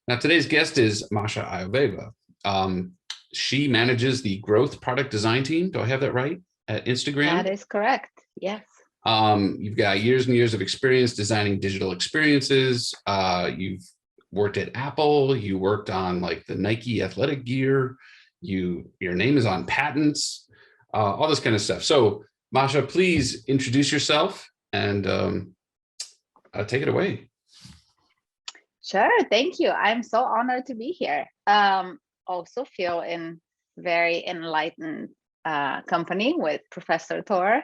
Now, today's guest is Masha Ioveva. She manages the growth product design team. Do I have that right? At Instagram? That is correct. Yes. You've got years and years of experience designing digital experiences. You've worked at Apple. You worked on like the Nike athletic gear. Your name is on patents, all this kind of stuff. So, Masha, please introduce yourself and take it away. Sure. Thank you. I'm so honored to be here. Also feel in very enlightened company with Professor Thor.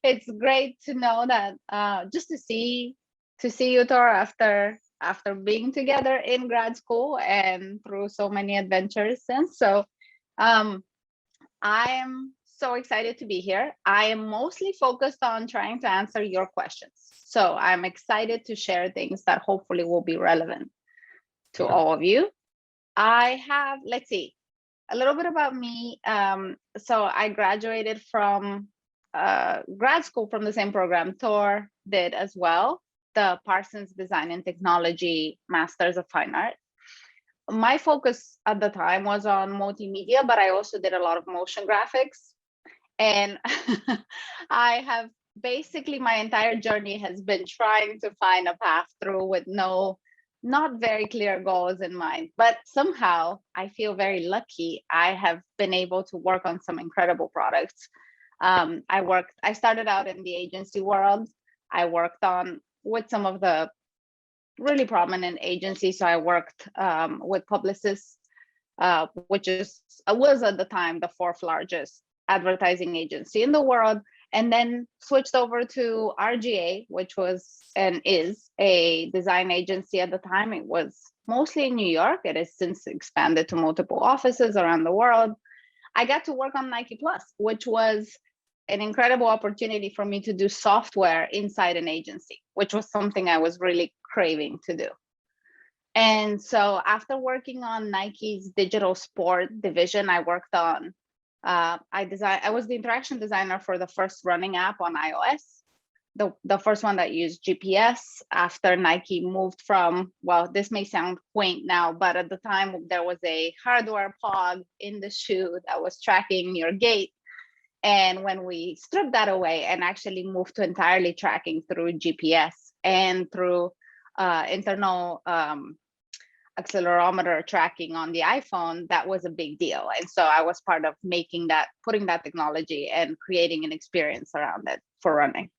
It's great to know that just to see you, Thor, after being together in grad school and through so many adventures since. So I am so excited to be here. I am mostly focused on trying to answer your questions. So I'm excited to share things that hopefully will be relevant to all of you. I have, let's see, a little bit about me. So I graduated from grad school from the same program Thor did as well, the Parsons Design and Technology Masters of Fine Art. My focus at the time was on multimedia, but I also did a lot of motion graphics. And I have basically my entire journey has been trying to find a path through with not very clear goals in mind. But somehow I feel very lucky. I have been able to work on some incredible products. I started out in the agency world. I worked with some of the really prominent agencies. So I worked with Publicis, which was at the time the fourth largest advertising agency in the world, and then switched over to RGA, which was and is a design agency at the time. It was mostly in New York. It has since expanded to multiple offices around the world. I got to work on Nike Plus, which was an incredible opportunity for me to do software inside an agency, which was something I was really craving to do. And so after working on Nike's digital sport division, I worked on I was the interaction designer for the first running app on iOS, the first one that used GPS after Nike moved from, well, this may sound quaint now, but at the time there was a hardware pod in the shoe that was tracking your gait. And when we stripped that away and actually moved to entirely tracking through GPS and through internal accelerometer tracking on the iPhone, that was a big deal. And so I was part of putting that technology and creating an experience around it for running.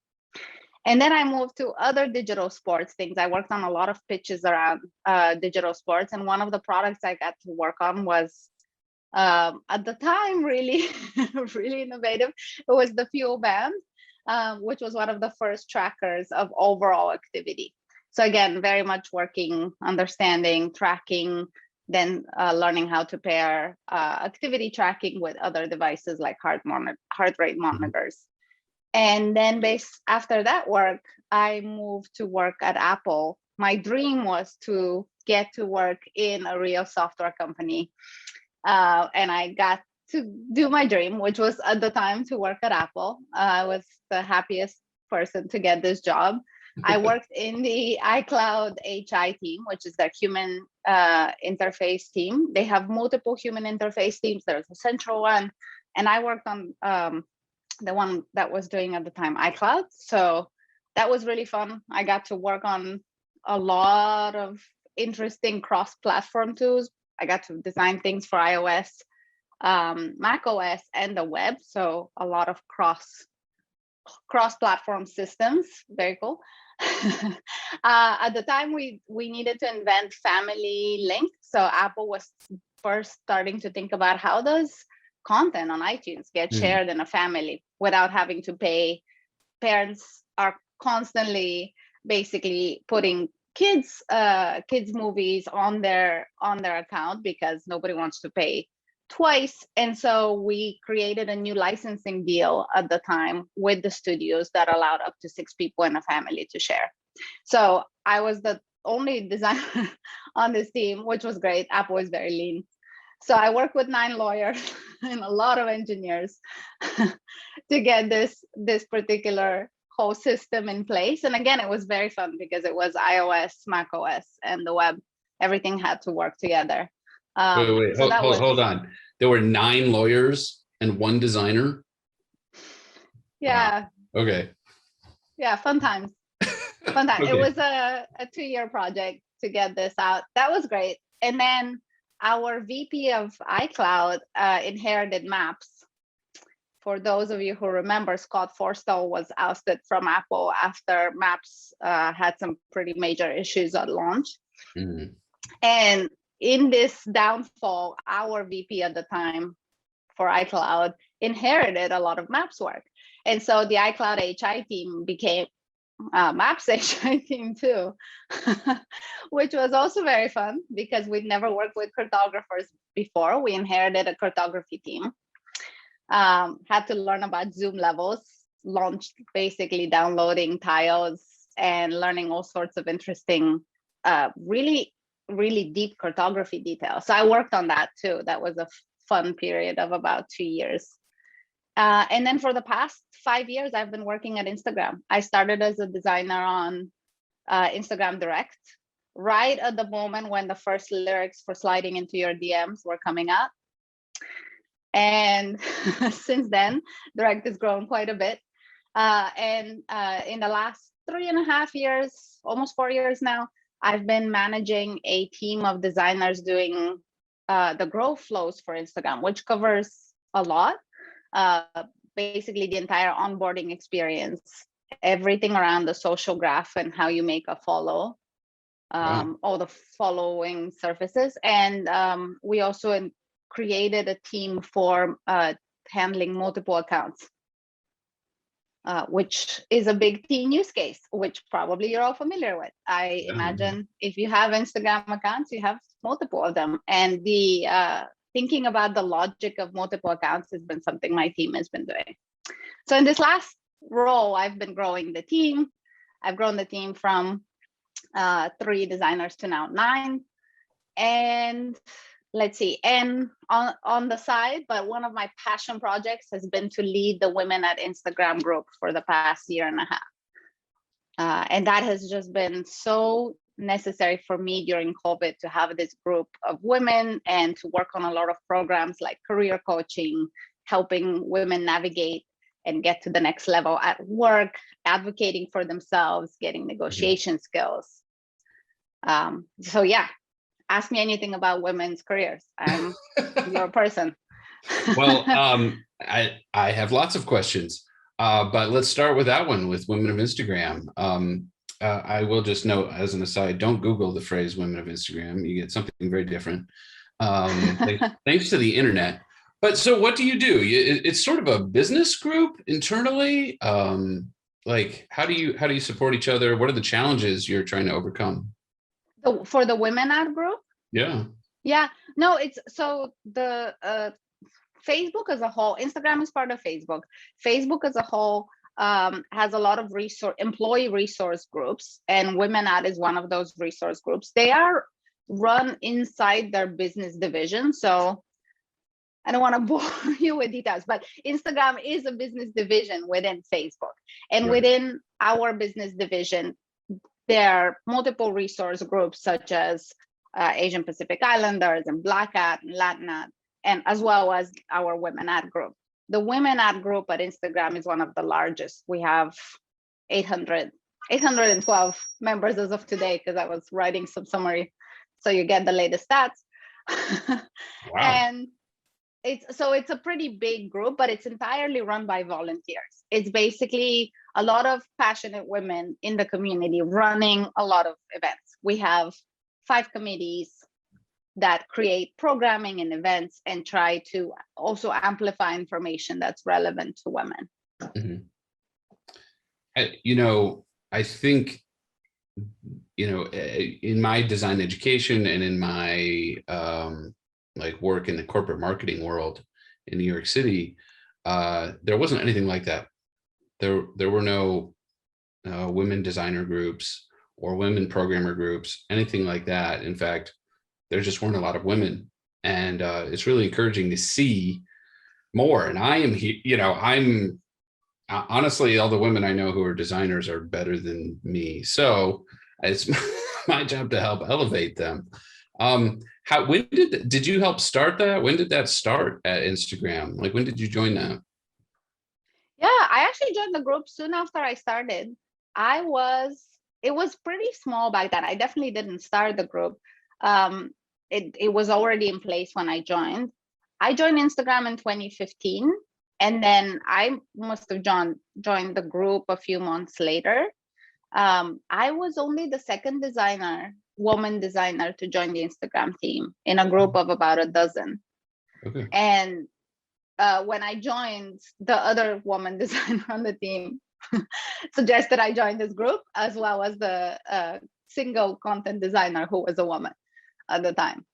And then I moved to other digital sports things. I worked on a lot of pitches around digital sports. And one of the products I got to work on was, at the time, really, really innovative. It was the Fuel Band, which was one of the first trackers of overall activity. So again, very much working, understanding, tracking, then learning how to pair activity tracking with other devices like heart rate monitors. And then after that work, I moved to work at Apple. My dream was to get to work in a real software company. And I got to do my dream, which was at the time to work at Apple. I was the happiest person to get this job. I worked in the iCloud HI team, which is their human interface team. They have multiple human interface teams. There's a central one. And I worked on the one that was doing at the time iCloud. So that was really fun. I got to work on a lot of interesting cross-platform tools. I got to design things for iOS, Mac OS, and the web. So a lot of cross-platform systems. Very cool. At the time, we needed to invent family link. So Apple was first starting to think about how does content on iTunes get shared in a family without having to pay. Parents are constantly basically putting kids movies on their account because nobody wants to pay twice. And so we created a new licensing deal at the time with the studios that allowed up to 6 people in a family to share. So I was the only designer on this team, which was great. Apple is very lean. So I worked with 9 lawyers and a lot of engineers to get this particular whole system in place. And again, it was very fun because it was iOS, Mac OS, and the web. Everything had to work together. Wait, So that was, hold on. There were 9 lawyers and 1 designer. yeah. Wow. Okay. Yeah, fun times. Fun time. Okay. It was a 2-year project to get this out. That was great. And then our VP of iCloud inherited Maps. For those of you who remember, Scott Forstall was ousted from Apple after Maps had some pretty major issues at launch. Mm. And in this downfall, our VP at the time for iCloud inherited a lot of Maps work. And so the iCloud HI team became Maps HI team too, which was also very fun because we'd never worked with cartographers before. We inherited a cartography team. Had to learn about zoom levels, launched basically downloading tiles and learning all sorts of interesting, really, really deep cartography details. So I worked on that too. That was a fun period of about 2 years. And then for the past 5 years, I've been working at Instagram. I started as a designer on Instagram Direct, right at the moment when the first lyrics for sliding into your DMs were coming out. And since then, Direct has grown quite a bit. And in the last 3.5 years, almost 4 years now, I've been managing a team of designers doing the growth flows for Instagram, which covers a lot. Basically the entire onboarding experience, everything around the social graph and how you make a follow, all the following surfaces. And we also created a team for handling multiple accounts, which is a big teen use case, which probably you're all familiar with. I imagine if you have Instagram accounts, you have multiple of them. And the thinking about the logic of multiple accounts has been something my team has been doing. So in this last role, I've been growing the team. I've grown the team from 3 designers to now 9. And let's see, and on the side, but one of my passion projects has been to lead the Women at Instagram group for the past 1.5 years. And that has just been so necessary for me during COVID to have this group of women and to work on a lot of programs like career coaching, helping women navigate and get to the next level at work, advocating for themselves, getting negotiation skills. So yeah, ask me anything about women's careers. I'm your person. Well, I have lots of questions, but let's start with that one with Women of Instagram. I will just note as an aside, don't Google the phrase women of Instagram. You get something very different. Thanks to the internet. But so what do you do? It's sort of a business group internally. Like how do you support each other? What are the challenges you're trying to overcome? For the women ad group? Yeah. Yeah. No, it's so the Facebook as a whole, Instagram is part of Facebook. Facebook as a whole has a lot of employee resource groups, and Women Ad is one of those resource groups. They are run inside their business division. So I don't want to bore you with details, but Instagram is a business division within Facebook. And Right. within our business division, there are multiple resource groups such as Asian Pacific Islanders and Black Ad and Latin Ad, and as well as our Women Ad group. The Women Ad group at Instagram is one of the largest. We have 812 members as of today, because I was writing some summary, so you get the latest stats. Wow. And it's a pretty big group, but it's entirely run by volunteers. It's basically a lot of passionate women in the community running a lot of events. We have 5 committees that create programming and events and try to also amplify information that's relevant to women. Mm-hmm. I think, in my design education and in my like work in the corporate marketing world in New York City, there wasn't anything like that. There were no women designer groups or women programmer groups, anything like that. In fact, there just weren't a lot of women, and it's really encouraging to see more. And I am here, Honestly, all the women I know who are designers are better than me. So it's my job to help elevate them. When did you help start that? When did that start at Instagram? Like, when did you join that? Yeah, I actually joined the group soon after I started. It was pretty small back then. I definitely didn't start the group. Um, it was already in place when I joined. I joined Instagram in 2015, and then I must have joined the group a few months later. I was only the second woman designer to join the Instagram team in a group of about a dozen. Okay. And when I joined, the other woman designer on the team suggested I join this group, as well as the single content designer who was a woman at the time.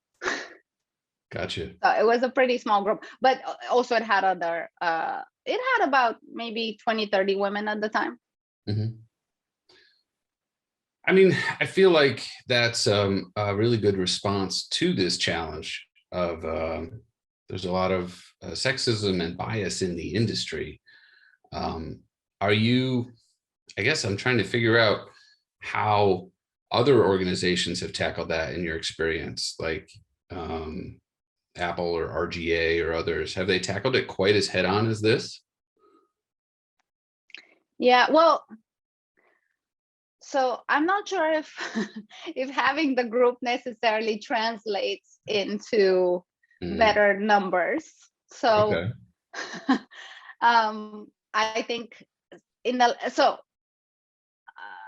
Gotcha. So it was a pretty small group, but also it had about maybe 20, 30 women at the time. Mm-hmm. I mean, I feel like that's a really good response to this challenge of there's a lot of sexism and bias in the industry. Um, are you, I guess I'm trying to figure out how other organizations have tackled that in your experience, like Apple or RGA or others. Have they tackled it quite as head on as this? Yeah, well, so I'm not sure if if having the group necessarily translates into better numbers. So Okay. I think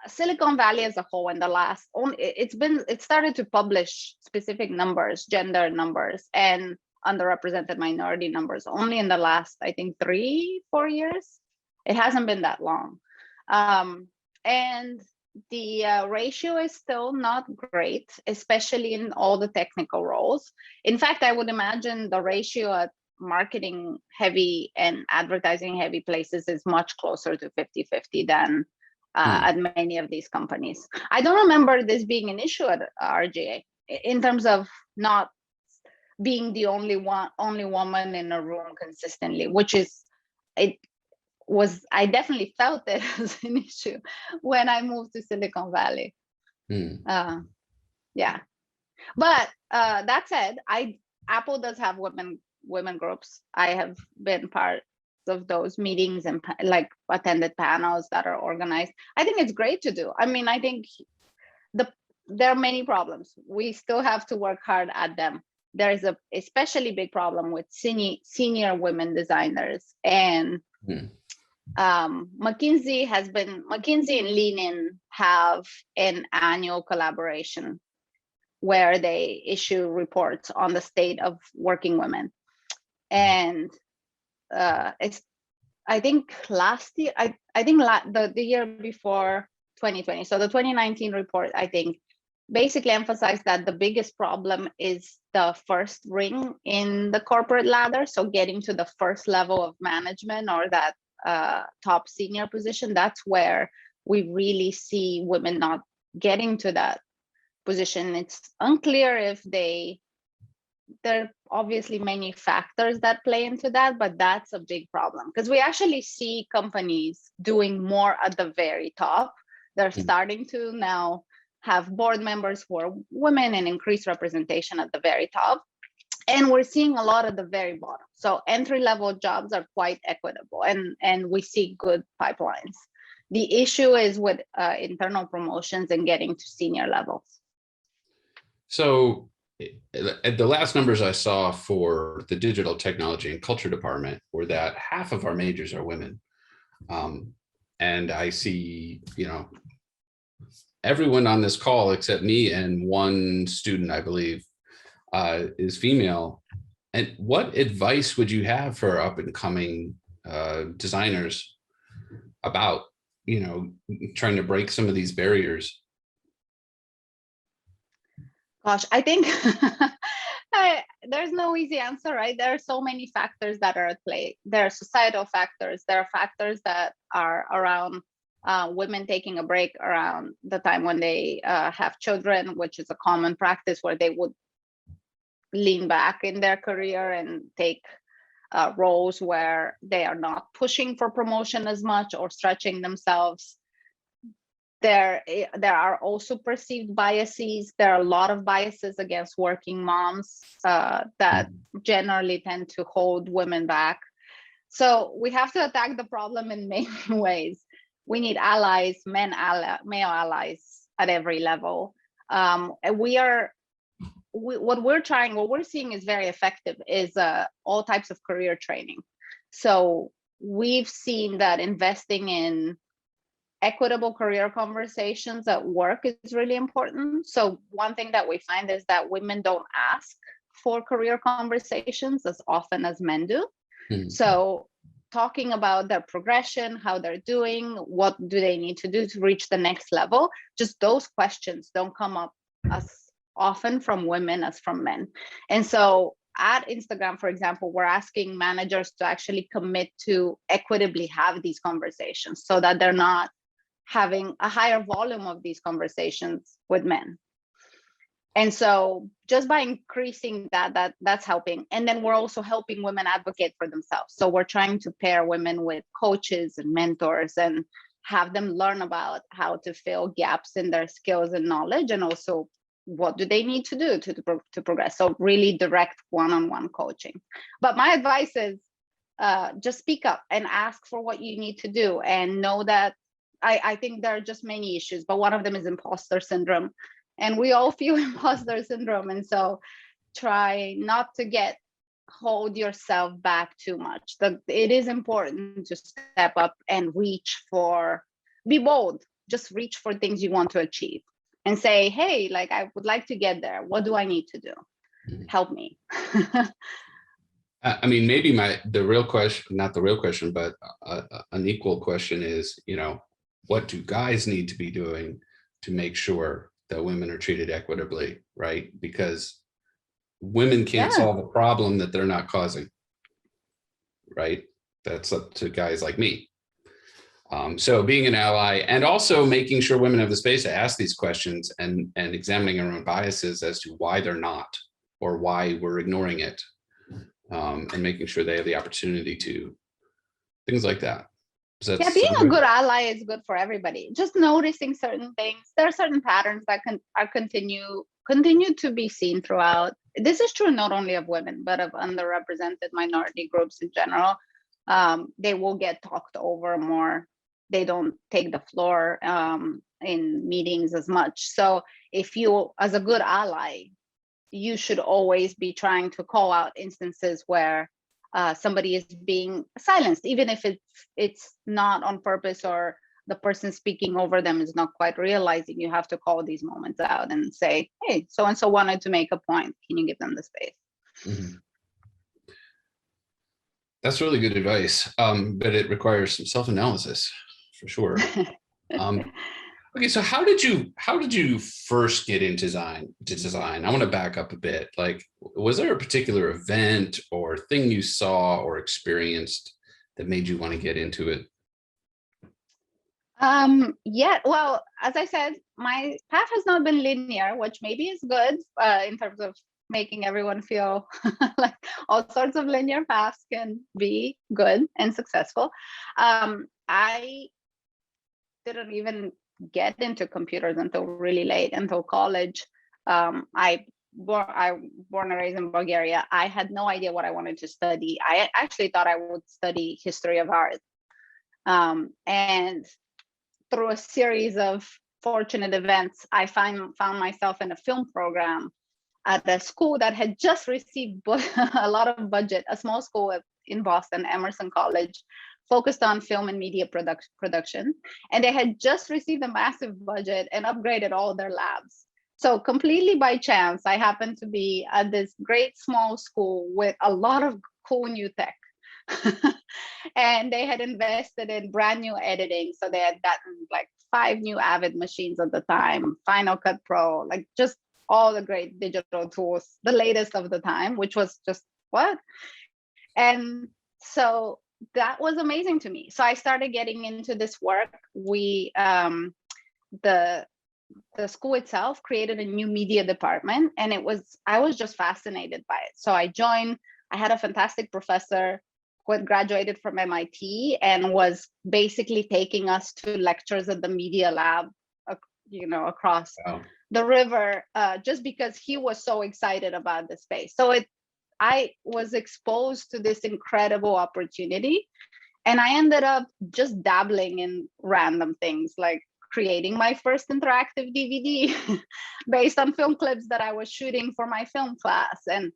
Silicon Valley as a whole in the last only it started to publish specific numbers, gender numbers, and underrepresented minority numbers only in the last, I think, 3-4 years. It hasn't been that long. And the ratio is still not great, especially in all the technical roles. In fact, I would imagine the ratio at marketing heavy and advertising heavy places is much closer to 50-50 than at many of these companies. I don't remember this being an issue at RGA in terms of not being the only woman in a room consistently, which is it was I definitely felt it as an issue when I moved to Silicon Valley. Yeah, but that said, Apple does have women groups. I have been part of those meetings and like attended panels that are organized. I think it's great to do. I mean, I think there are many problems. We still have to work hard at them. There is a especially big problem with senior women designers, and McKinsey and Lean In have an annual collaboration where they issue reports on the state of working women. And I think last year, I think the year before 2020, so the 2019 report, I think, basically emphasized that the biggest problem is the first ring in the corporate ladder. So getting to the first level of management or that top senior position, that's where we really see women not getting to that position. It's unclear if there are obviously many factors that play into that, but that's a big problem because we actually see companies doing more at the very top. They're starting to now have board members who are women and increase representation at the very top. And we're seeing a lot at the very bottom. So entry-level jobs are quite equitable and we see good pipelines. The issue is with internal promotions and getting to senior levels. So the last numbers I saw for the digital technology and culture department were that half of our majors are women. And I see, everyone on this call except me and one student, I believe, is female. And what advice would you have for up and coming designers about, trying to break some of these barriers? Gosh, I think there's no easy answer, right? There are so many factors that are at play. There are societal factors. There are factors that are around women taking a break around the time when they have children, which is a common practice where they would lean back in their career and take roles where they are not pushing for promotion as much or stretching themselves. There are also perceived biases. There are a lot of biases against working moms that generally tend to hold women back. So we have to attack the problem in many ways. We need allies, male allies at every level. And what we're seeing is very effective is all types of career training. So we've seen that investing in equitable career conversations at work is really important. So one thing that we find is that women don't ask for career conversations as often as men do. So talking about their progression, how they're doing, what do they need to do to reach the next level, just those questions don't come up as often from women as from men. And so at Instagram, for example, we're asking managers to actually commit to equitably have these conversations so that they're not having a higher volume of these conversations with men. And so just by increasing that's helping. And then we're also helping women advocate for themselves. So we're trying to pair women with coaches and mentors and have them learn about how to fill gaps in their skills and knowledge, and also what do they need to do to progress. So really direct one-on-one coaching. But my advice is just speak up and ask for what you need to do, and know that I think there are just many issues, but one of them is imposter syndrome. And we all feel imposter syndrome. And so try not to hold yourself back too much. It is important to step up and be bold, just reach for things you want to achieve and say, hey, like, I would like to get there. What do I need to do? Help me. I mean, maybe the real question, not the real question, but an equal question is, what do guys need to be doing to make sure that women are treated equitably, right? Because women can't solve a problem that they're not causing, right? That's up to guys like me. So being an ally, and also making sure women have the space to ask these questions, and examining our own biases as to why they're not, or why we're ignoring it, and making sure they have the opportunity to, things like that. Being a good ally is good for everybody. Just noticing certain things. There are certain patterns that continue to be seen throughout. This is true not only of women, but of underrepresented minority groups in general. They will get talked over more. They don't take the floor in meetings as much. So if you, as a good ally, you should always be trying to call out instances where somebody is being silenced, even if it's not on purpose, or the person speaking over them is not quite realizing. You have to call these moments out and say, hey, so-and-so wanted to make a point. Can you give them the space? Mm-hmm. That's really good advice, but it requires some self-analysis for sure. Okay, so how did you first get into design? I want to back up a bit. Like, was there a particular event or thing you saw or experienced that made you want to get into it? Yeah, well, as I said, my path has not been linear, which maybe is good in terms of making everyone feel like all sorts of linear paths can be good and successful. I didn't even get into computers until really late, until college. I born and raised in Bulgaria. I had no idea what I wanted to study. I actually thought I would study history of art. And through a series of fortunate events, I found myself in a film program at a school that had just received a lot of budget, a small school in Boston, Emerson College, focused on film and media production. And they had just received a massive budget and upgraded all their labs. So completely by chance, I happened to be at this great small school with a lot of cool new tech. And they had invested in brand new editing. So they had gotten like 5 new Avid machines at the time, Final Cut Pro, like just all the great digital tools, the latest of the time, which was just what? And so that was amazing to me. So I started getting into this work. We, the school itself created a new media department, and I was just fascinated by it. So I joined. I had a fantastic professor who had graduated from MIT and was basically taking us to lectures at the Media Lab, across the river, just because he was so excited about the space. So I was exposed to this incredible opportunity, and I ended up just dabbling in random things, like creating my first interactive DVD based on film clips that I was shooting for my film class, and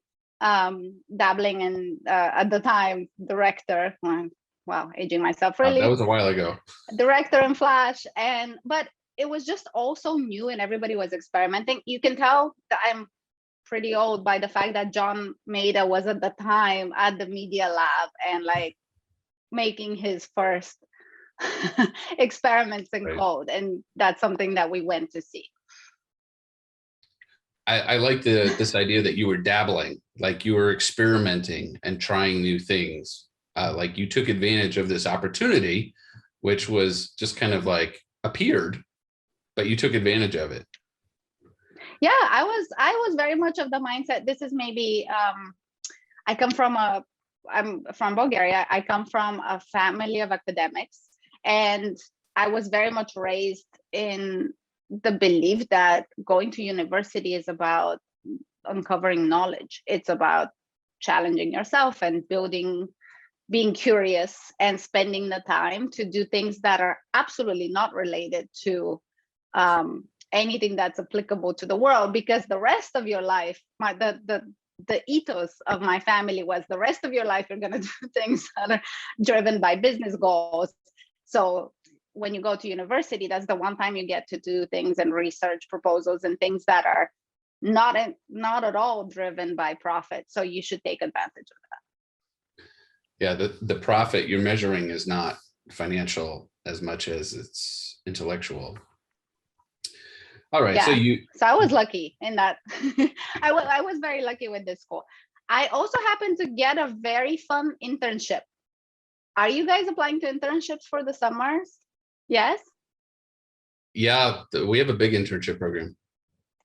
dabbling in, at the time, director. Wow, aging myself really. That was a while ago. Director in Flash, but it was just all so new and everybody was experimenting. You can tell that I'm pretty old by the fact that John Maeda was at the time at the Media Lab and like making his first experiments in code, and that's something that we went to see. I like this idea that you were dabbling, like you were experimenting and trying new things. Like you took advantage of this opportunity, which was just kind of like appeared, but you took advantage of it. Yeah, I was very much of the mindset. This is maybe, I'm from Bulgaria. I come from a family of academics, and I was very much raised in the belief that going to university is about uncovering knowledge. It's about challenging yourself and being curious and spending the time to do things that are absolutely not related to anything that's applicable to the world, because the rest of your life, the ethos of my family was the rest of your life you're going to do things that are driven by business goals. So when you go to university, that's the one time you get to do things and research proposals and things that are not at all driven by profit. So you should take advantage of that. Yeah, the profit you're measuring is not financial as much as it's intellectual. All right, yeah. So I was lucky in that. I was very lucky with this school. I also happened to get a very fun internship. Are you guys applying to internships for the summers? Yes? Yeah, we have a big internship program.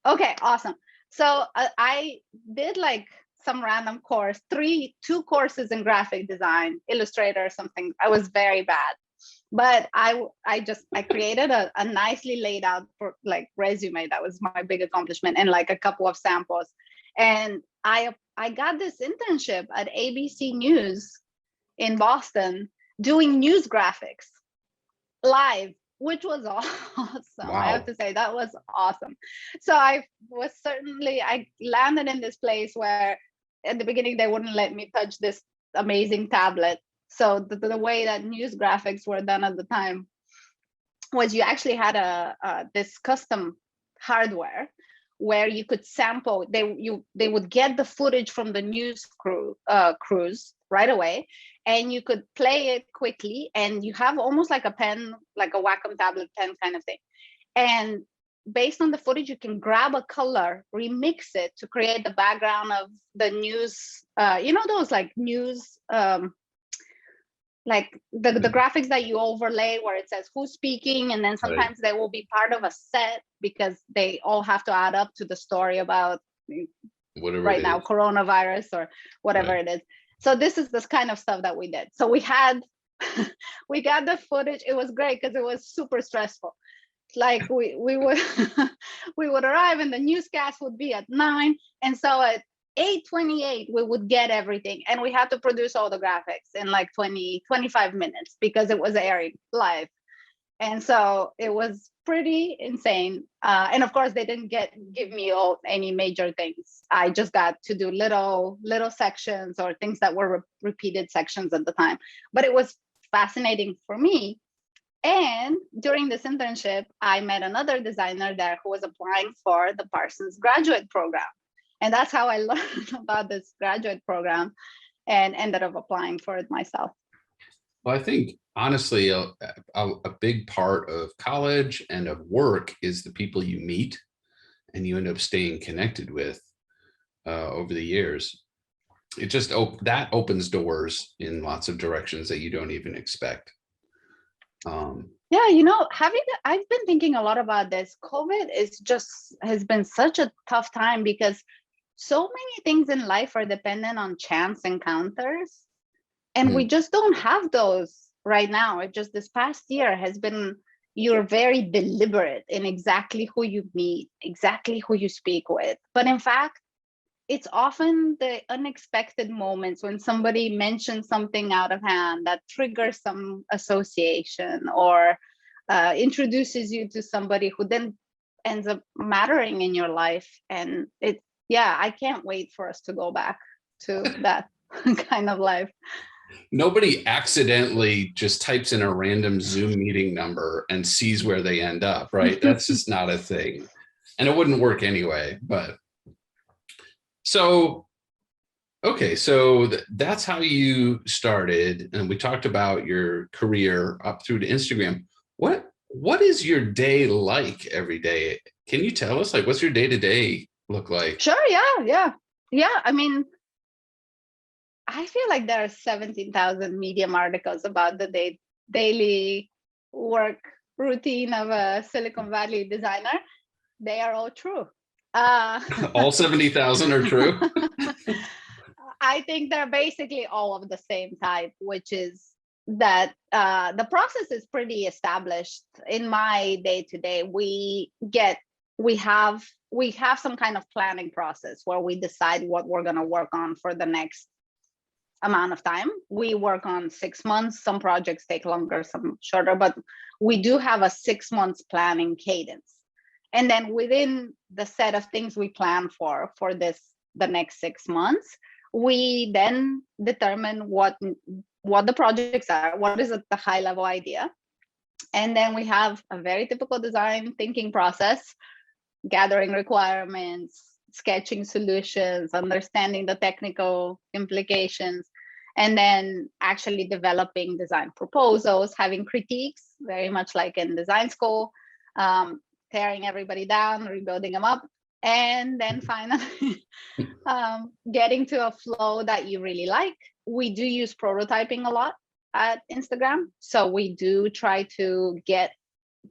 Okay, awesome. So I did like some random course, two courses in graphic design, Illustrator, something. I was very bad, but I created a nicely laid out resume. That was my big accomplishment, and like a couple of samples. And I got this internship at ABC News in Boston doing news graphics live, which was awesome. Wow. I have to say that was awesome. So I landed in this place where at the beginning they wouldn't let me touch this amazing tablet. So the way that news graphics were done at the time was you actually had this custom hardware where you could sample. They would get the footage from the news crews right away, and you could play it quickly, and you have almost like a pen, like a Wacom tablet pen kind of thing. And based on the footage, you can grab a color, remix it to create the background of the news. Those like news, like the graphics that you overlay where it says who's speaking, and then sometimes they will be part of a set because they all have to add up to the story about whatever now, coronavirus or whatever it is. So this is this kind of stuff that we did. So we got the footage. It was great because it was super stressful. Like we would we would arrive and the newscast would be at 9, and so at 8:28 we would get everything, and we had to produce all the graphics in like 25 minutes because it was airing live. And so it was pretty insane. And of course they didn't give me any major things. I just got to do little sections or things that were repeated sections at the time, but it was fascinating for me. And during this internship, I met another designer there who was applying for the Parsons graduate program. And that's how I learned about this graduate program and ended up applying for it myself. Well, I think, honestly, a big part of college and of work is the people you meet and you end up staying connected with over the years. It just that opens doors in lots of directions that you don't even expect. Yeah, I've been thinking a lot about this. COVID has been such a tough time because so many things in life are dependent on chance encounters, and we Mm. just don't have those right now. It just, this past year has been, you're very deliberate in exactly who you meet, exactly who you speak with. But in fact, it's often the unexpected moments when somebody mentions something out of hand that triggers some association, or introduces you to somebody who then ends up mattering in your life. And it, yeah, I can't wait for us to go back to that kind of life. Nobody accidentally just types in a random Zoom meeting number and sees where they end up, right? That's just not a thing. And it wouldn't work anyway. But so, okay, so that's how you started. And we talked about your career up through to Instagram. What is your day like every day? Can you tell us, like, what's your day-to-day look like? Sure, yeah. I mean, I feel like there are 17,000 Medium articles about the daily work routine of a Silicon Valley designer. They are all true. All 70,000 are true? I think they're basically all of the same type, which is that the process is pretty established. In my day-to-day, we have some kind of planning process where we decide what we're going to work on for the next amount of time. We work on 6 months. Some projects take longer, some shorter, but we do have a 6 months planning cadence. And then within the set of things we plan for the next 6 months, we then determine what the projects are, what is the high level idea. And then we have a very typical design thinking process, gathering requirements, sketching solutions, understanding the technical implications, and then actually developing design proposals, having critiques, very much like in design school, tearing everybody down, rebuilding them up, and then finally getting to a flow that you really like. We do use prototyping a lot at Instagram, so we do try to get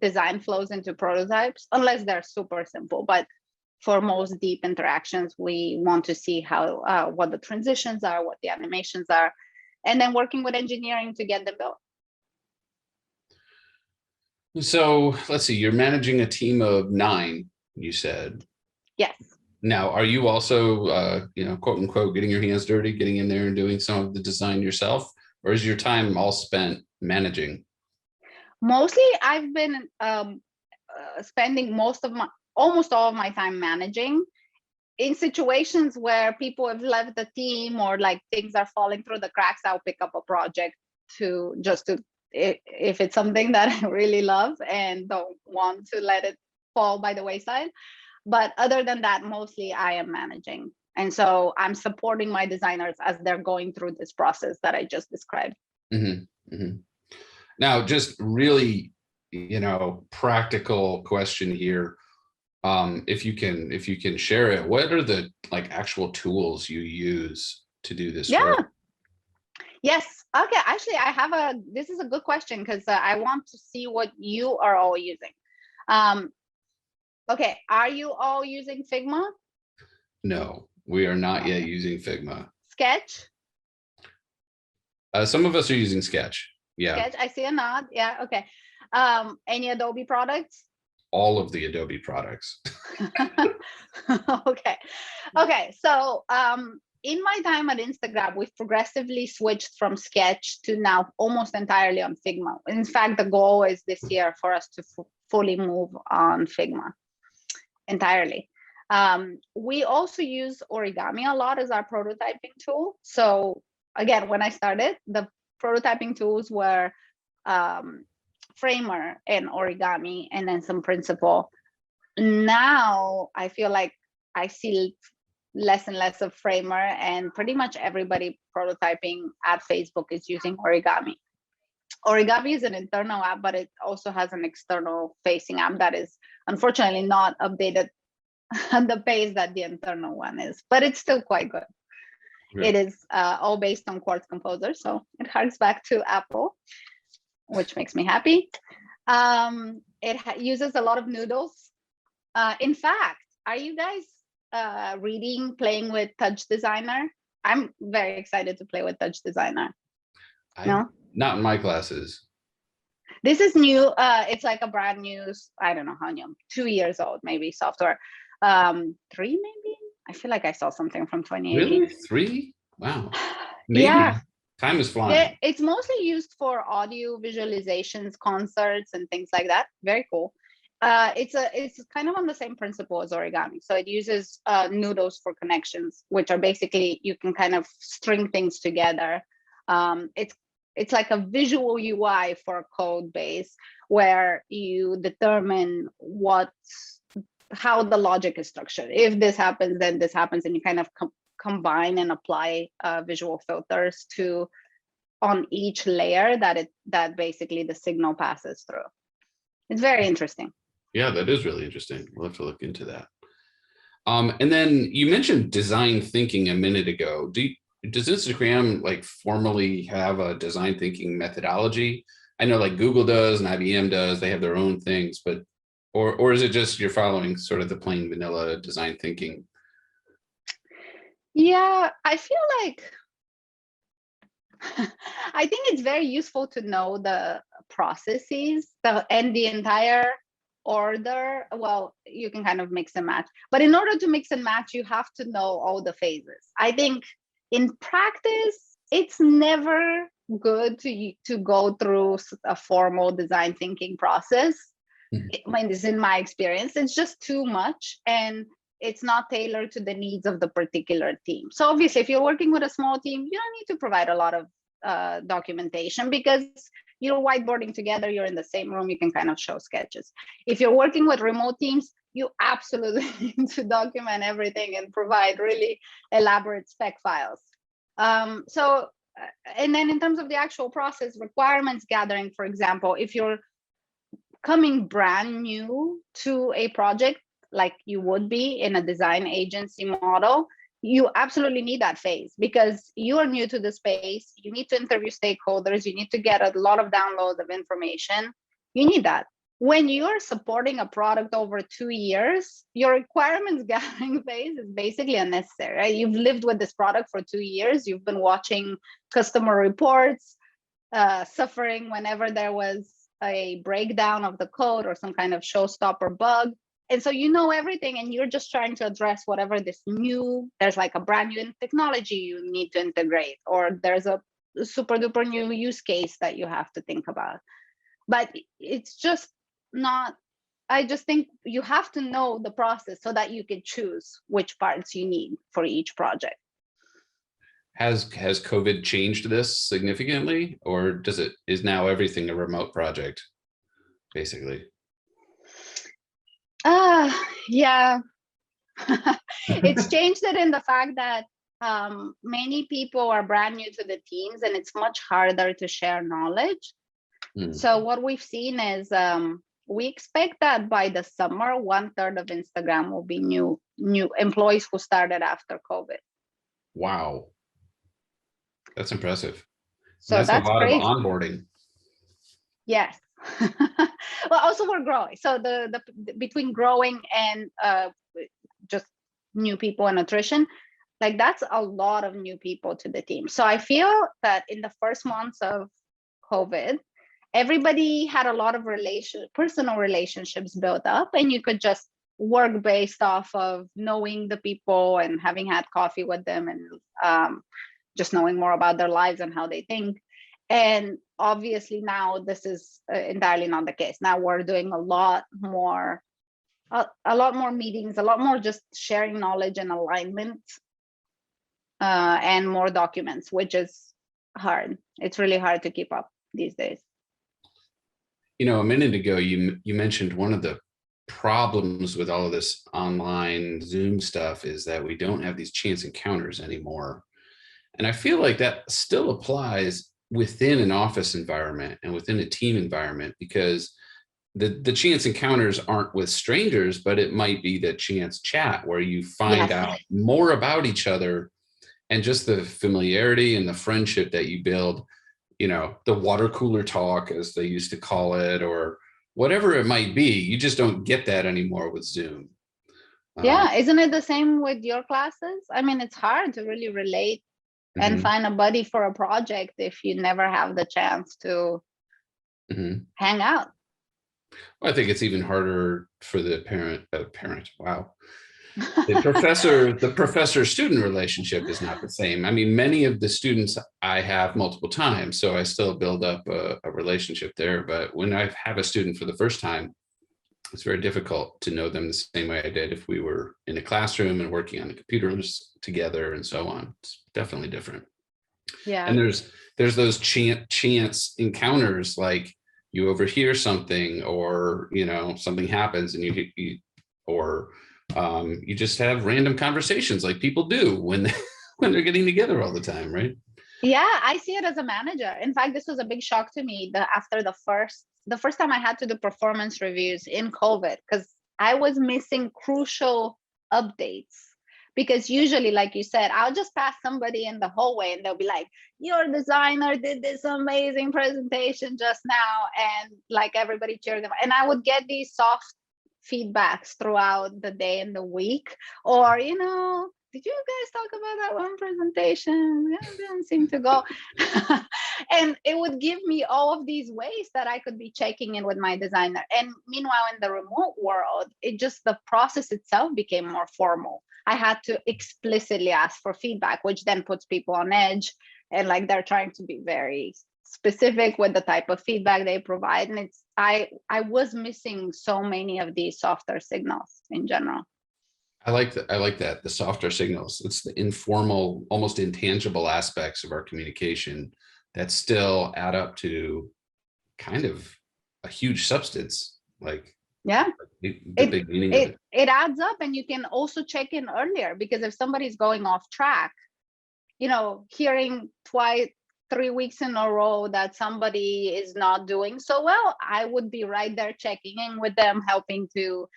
design flows into prototypes, unless they're super simple. But for most deep interactions, we want to see how what the transitions are, what the animations are, and then working with engineering to get them built. So let's see, you're managing a team of 9, you said. Yes. Now, are you also, quote unquote, getting your hands dirty, getting in there and doing some of the design yourself? Or is your time all spent managing? Mostly, I've been spending almost all of my time managing. In situations where people have left the team, or like things are falling through the cracks, I'll pick up a project if it's something that I really love and don't want to let it fall by the wayside. But other than that, mostly I am managing. And so I'm supporting my designers as they're going through this process that I just described. Mm-hmm. Mm-hmm. Now, just really, practical question here. If you can share it, what are the actual tools you use to do this work? Yes. Okay. Actually, this is a good question, because I want to see what you are all using. Okay. Are you all using Figma? No, we are not yet using Figma. Sketch? Some of us are using Sketch. Yeah. Sketch. I see a nod. Yeah. Okay. Any Adobe products? All of the Adobe products. Okay. So in my time at Instagram, we've progressively switched from Sketch to now almost entirely on Figma. In fact, the goal is this year for us to fully move on Figma entirely. We also use Origami a lot as our prototyping tool. So again, when I started, the prototyping tools were Framer and Origami, and then some Principle. Now I feel like I see less and less of Framer, and pretty much everybody prototyping at Facebook is using Origami. Origami is an internal app, but it also has an external facing app that is unfortunately not updated at the pace that the internal one is, but it's still quite good. Yeah. It is all based on Quartz Composer, so it harks back to Apple, which makes me happy. It uses a lot of noodles. In fact, are you guys reading, playing with Touch Designer? I'm very excited to play with Touch Designer. No, not in my classes. this is new. It's like a brand new, I don't know how new, 2 years old, maybe software. 3 maybe? I feel like I saw something from 2018. Really? 3? Wow. Maybe. Yeah. Time is flying. It's mostly used for audio visualizations, concerts, and things like that. Very cool. It's kind of on the same principle as origami. So it uses noodles for connections, which are basically, you can kind of string things together. It's like a visual UI for a code base where you determine how the logic is structured. If this happens, then this happens, and you kind of combine and apply visual filters on each layer that basically the signal passes through. It's very interesting. Yeah, that is really interesting. We'll have to look into that. And then you mentioned design thinking a minute ago. Does Instagram like formally have a design thinking methodology? I know like Google does and IBM does, they have their own things, but or is it just you're following sort of the plain vanilla design thinking? Yeah, I feel like I think it's very useful to know the processes and the entire order. Well, you can kind of mix and match, but in order to mix and match, you have to know all the phases. I think in practice, it's never good to go through a formal design thinking process. When this is in my experience, it's just too much, and it's not tailored to the needs of the particular team. So obviously, if you're working with a small team, you don't need to provide a lot of documentation, because you're whiteboarding together, you're in the same room, you can kind of show sketches. If you're working with remote teams, you absolutely need to document everything and provide really elaborate spec files. And then in terms of the actual process, requirements gathering, for example, if you're coming brand new to a project, like you would be in a design agency model, you absolutely need that phase, because you are new to the space. You need to interview stakeholders. You need to get a lot of downloads of information. You need that. When you're supporting a product over 2 years, your requirements gathering phase is basically unnecessary, right? You've lived with this product for 2 years. You've been watching customer reports, suffering whenever there was a breakdown of the code or some kind of showstopper bug. And so you know everything, and you're just trying to address whatever there's like a brand new technology you need to integrate, or there's a super duper new use case that you have to think about. But it's just not, I just think you have to know the process so that you can choose which parts you need for each project. Has COVID changed this significantly, or is now everything a remote project, basically? Yeah. It's changed it in the fact that many people are brand new to the teams, and it's much harder to share knowledge. So what we've seen is we expect that by the summer, 1/3 of Instagram will be new employees who started after COVID. Wow. That's impressive. So that's a lot crazy. of onboarding. Yes. Well, also we're growing. So the between growing and just new people and attrition, like that's a lot of new people to the team. So I feel that in the first months of COVID, everybody had a lot of personal relationships built up, and you could just work based off of knowing the people and having had coffee with them, and just knowing more about their lives and how they think. And obviously now this is entirely not the case. Now we're doing a lot more meetings, a lot more just sharing knowledge and alignment, and more documents, which is hard. It's really hard to keep up these days. You know, a minute ago, you mentioned one of the problems with all of this online Zoom stuff is that we don't have these chance encounters anymore. And I feel like that still applies within an office environment and within a team environment, because the chance encounters aren't with strangers, but it might be the chance chat where you find out more about each other, and just the familiarity and the friendship that you build, you know, the water cooler talk, as they used to call it, or whatever it might be. You just don't get that anymore with Zoom. Yeah, isn't it the same with your classes? I mean, it's hard to really relate and Mhm, find a buddy for a project if you never have the chance to mhm. hang out. Well, I think it's even harder for the parent. Wow. The professor student relationship is not the same. I mean, many of the students I have multiple times, so I still build up a relationship there. But when I have a student for the first time, it's very difficult to know them the same way I did if we were in a classroom and working on the computers together and so on. It's definitely different. And Yeah. there's those chance encounters, like you overhear something, or something happens, and you or you just have random conversations like people do when when they're getting together all the time, right? Yeah, I see it as a manager. In fact, this was a big shock to me after the first time I had to do performance reviews in COVID, because I was missing crucial updates. Because usually, like you said, I'll just pass somebody in the hallway and they'll be like, your designer did this amazing presentation just now. And like everybody cheered them. And I would get these soft feedbacks throughout the day and the week. Or, did you guys talk about that one presentation? Yeah, it didn't seem to go. And it would give me all of these ways that I could be checking in with my designer. And meanwhile, in the remote world, the process itself became more formal. I had to explicitly ask for feedback, which then puts people on edge. And like they're trying to be very specific with the type of feedback they provide. And I was missing so many of these softer signals in general. I like that. I like that. The softer signals. It's the informal, almost intangible aspects of our communication that still add up to kind of a huge substance, like Yeah. the It big meaning of it it. it adds up, and you can also check in earlier, because if somebody's going off track, hearing twice 3 weeks in a row that somebody is not doing so well, I would be right there checking in with them, helping to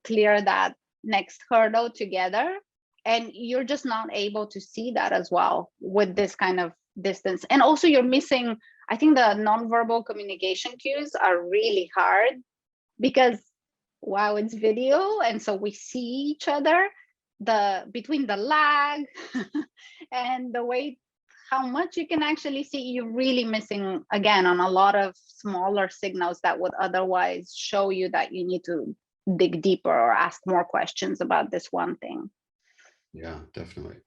clear that next hurdle together. And you're just not able to see that as well with this kind of distance. And also you're missing, I think the nonverbal communication cues are really hard, because wow, it's video, and so we see each other, between the lag and the way how much you can actually see, you're really missing again on a lot of smaller signals that would otherwise show you that you need to dig deeper or ask more questions about this one thing. Yeah, definitely.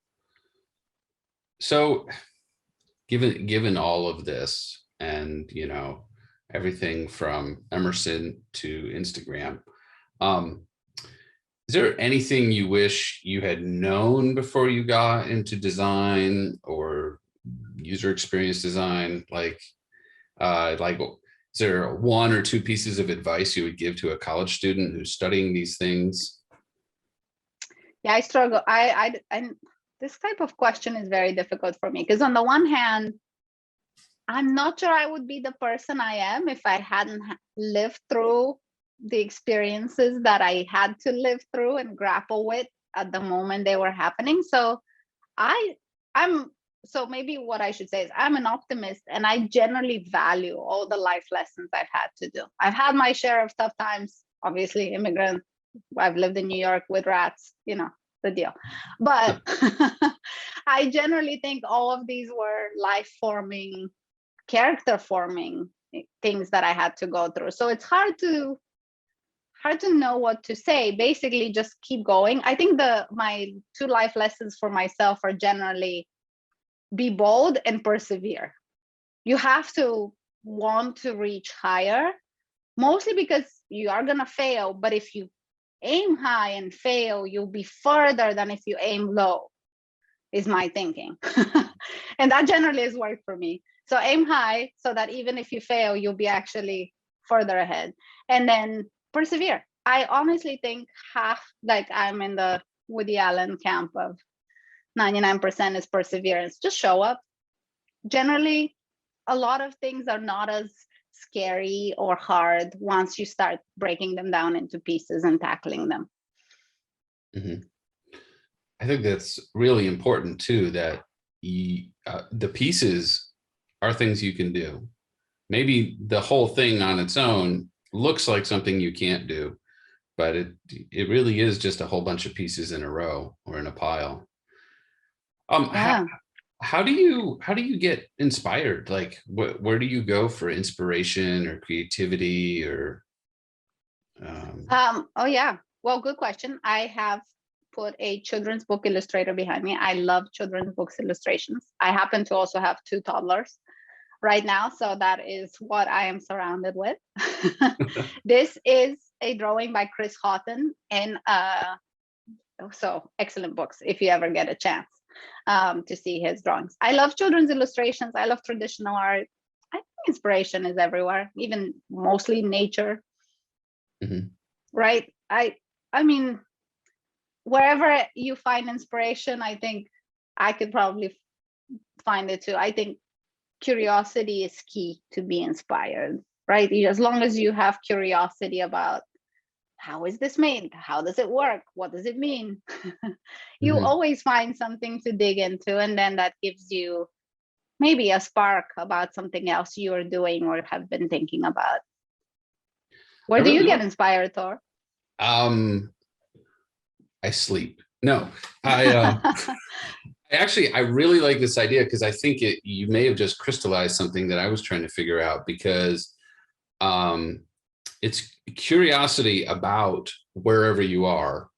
So given all of this, and everything from Emerson to Instagram, um, is there anything you wish you had known before you got into design or user experience design? Is there one or two pieces of advice you would give to a college student who's studying these things? Yeah, I struggle. I this type of question is very difficult for me, because on the one hand, I'm not sure I would be the person I am if I hadn't lived through the experiences that I had to live through and grapple with at the moment they were happening. So I I'm so maybe what I should say is I'm an optimist, and I generally value all the life lessons I've had to do. I've had my share of tough times, obviously immigrant. I've lived in New York with rats, the deal. But I generally think all of these were life forming, character forming things that I had to go through. So it's hard to know what to say. Basically, just keep going. I think my two life lessons for myself are generally be bold and persevere. You have to want to reach higher, mostly because you are going to fail. But if you aim high and fail, you'll be further than if you aim low, is my thinking. And that generally has worked for me. So aim high so that even if you fail, you'll be actually further ahead. And then persevere. I honestly think I'm in the Woody Allen camp of 99% is perseverance. Just show up. Generally, a lot of things are not as scary or hard once you start breaking them down into pieces and tackling them. Mhm. I think that's really important too, that the pieces are things you can do. Maybe the whole thing on its own looks like something you can't do, but it really is just a whole bunch of pieces in a row or in a pile. Yeah. How do you get inspired? Like, where do you go for inspiration or creativity or? Oh yeah. Well, good question. I have put a children's book illustrator behind me. I love children's books illustrations. I happen to also have 2 toddlers right now, so that is what I am surrounded with. This is a drawing by Chris Houghton, and so excellent books if you ever get a chance to see his drawings. I love children's illustrations. I love traditional art. I think inspiration is everywhere, even mostly nature. Mhm. Right? I mean, wherever you find inspiration, I think I could probably find it too. I think curiosity is key to be inspired, right? As long as you have curiosity about how is this made? How does it work? What does it mean? You Mhm. always find something to dig into, and then that gives you maybe a spark about something else you're doing or have been thinking about. I Where do you really get like. inspired, Thor? Um, I sleep. No, I really like this idea because I think you may have just crystallized something that I was trying to figure out, because um, it's curiosity about wherever you are,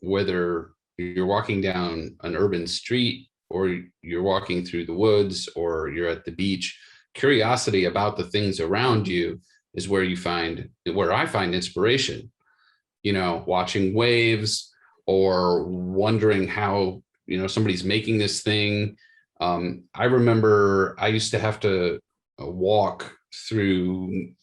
whether you're walking down an urban street or you're walking through the woods or you're at the beach. Curiosity about the things around you is where I find inspiration. Watching waves or wondering how, somebody's making this thing. I remember I used to have to walk through,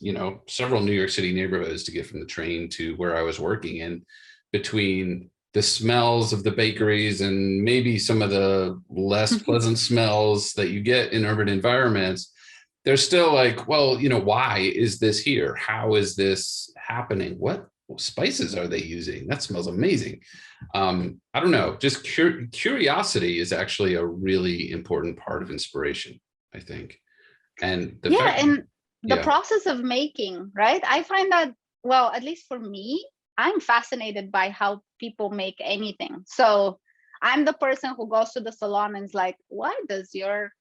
several New York City neighborhoods to get from the train to where I was working. And between the smells of the bakeries and maybe some of the less pleasant smells that you get in urban environments, they're still like, well, why is this here? How is this happening? What spices are they using? That smells amazing. I don't know. Just curiosity is actually a really important part of inspiration, I think. And the Yeah, fact, and the yeah. process of making, right? I find that, well, at least for me, I'm fascinated by how people make anything. So I'm the person who goes to the salon and is like, why does your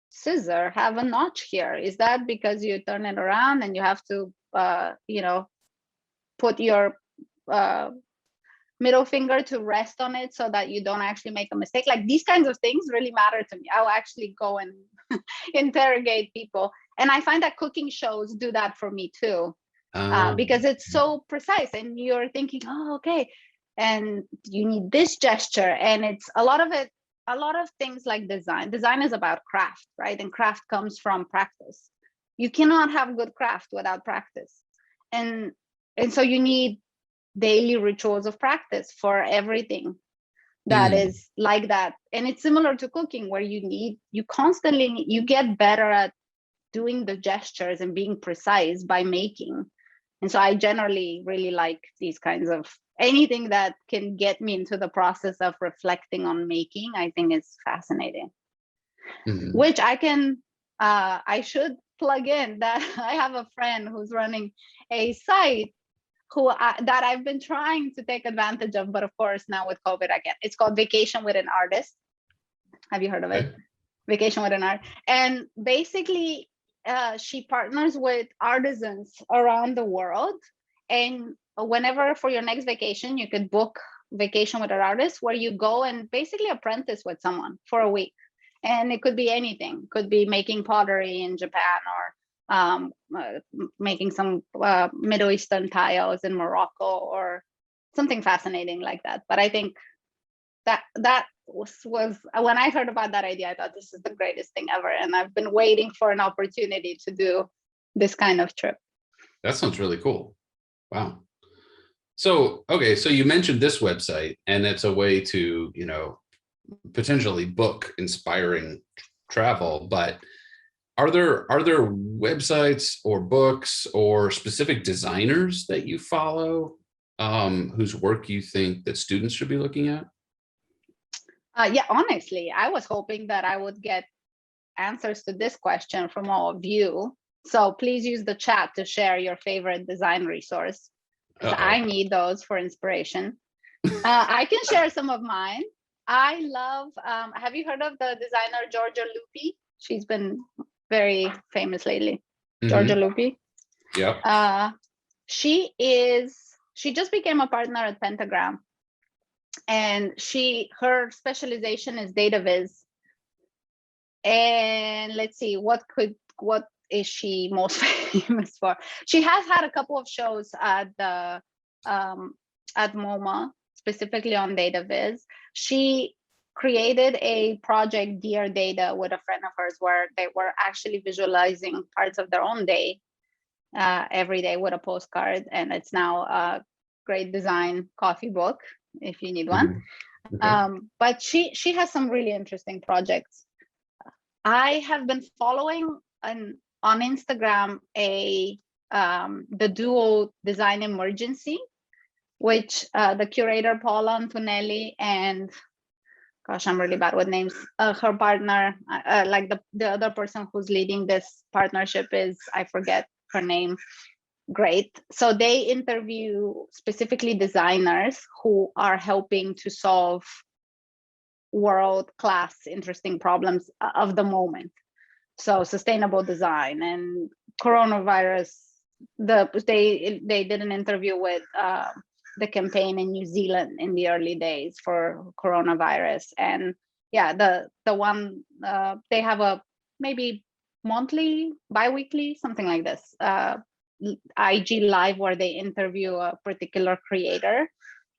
scissor have a notch here? Is that because you turn it around and you have to, put your uh, middle finger to rest on it so that you don't actually make a mistake? Like, these kinds of things really matter to me. I'll actually go and interrogate people. And I find that cooking shows do that for me too, because it's so precise and you're thinking, oh, okay. And you need this gesture. And it's a lot of things like design. Design is about craft, right? And craft comes from practice. You cannot have good craft without practice. And so you need daily rituals of practice for everything that Mm, is like that. And it's similar to cooking, where you get better at doing the gestures and being precise by making. And so I generally really like these kinds of anything that can get me into the process of reflecting on making. I think is fascinating. mhm. Which I should plug in that I have a friend who's running a site that I've been trying to take advantage of, but of course now with COVID again. It's called Vacation with an Artist. Have you heard of it? Okay. Vacation with an Art. And basically, she partners with artisans around the world. And whenever for your next vacation, you could book Vacation with an Artist, where you go and basically apprentice with someone for a week. And it could be anything. It could be making pottery in Japan, or making some Middle Eastern tiles in Morocco, or something fascinating like that. But I think that was when I heard about that idea, I thought this is the greatest thing ever, and I've been waiting for an opportunity to do this kind of trip. That sounds really cool. Wow. So, okay, so you mentioned this website, and it's a way to, potentially book inspiring travel, but are there websites or books or specific designers that you follow, whose work you think that students should be looking at? Yeah, honestly, I was hoping that I would get answers to this question from all of you. So please use the chat to share your favorite design resource. because Uh-oh. I need those for inspiration. I can share some of mine. I love, have you heard of the designer Georgia Lupi? She's been very famous lately. Georgia Lupi. Yep. She just became a partner at Pentagram. And her specialization is data viz. And let's see, what is she most famous for? She has had a couple of shows at the at MoMA, specifically on data viz. She created a project, Dear Data, with a friend of hers, where they were actually visualizing parts of their own day every day with a postcard, and it's now a great design coffee book if you need one. Okay. But she has some really interesting projects. I have been following on Instagram the duo Design Emergency, which the curator Paula Antonelli and, gosh, I'm really bad with names, her partner, like the other person who's leading this partnership is, I forget her name. Great. So they interview specifically designers who are helping to solve world-class interesting problems of the moment. So sustainable design and coronavirus. They did an interview with the campaign in New Zealand in the early days for coronavirus, and yeah, the one they have a maybe monthly, bi-weekly, something like this, IG live where they interview a particular creator.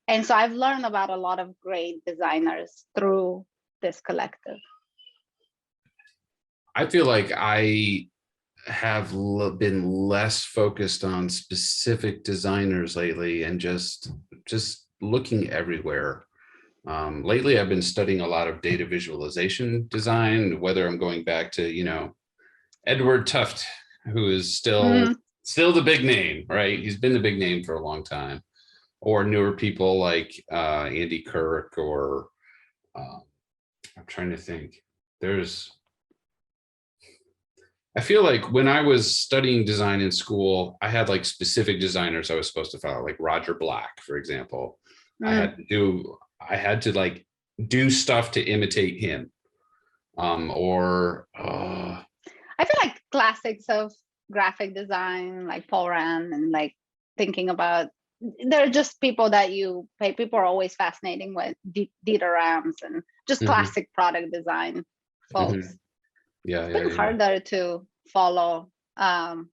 And so I've learned about a lot of great designers through this collective. I feel like I have been less focused on specific designers lately and just looking everywhere. Lately, I've been studying a lot of data visualization design, whether I'm going back to, Edward Tufte, who is still the big name, right? He's been the big name for a long time. Or newer people like Andy Kirk, or I'm trying to think. I feel like when I was studying design in school, I had like specific designers I was supposed to follow, like Roger Black, for example. I had to like do stuff to imitate him. I feel like classics of graphic design, like Paul Rand, and like thinking about, they're just people that people are always fascinating with, Dieter Rams and just classic product design folks. Yeah, it's been harder to follow. I am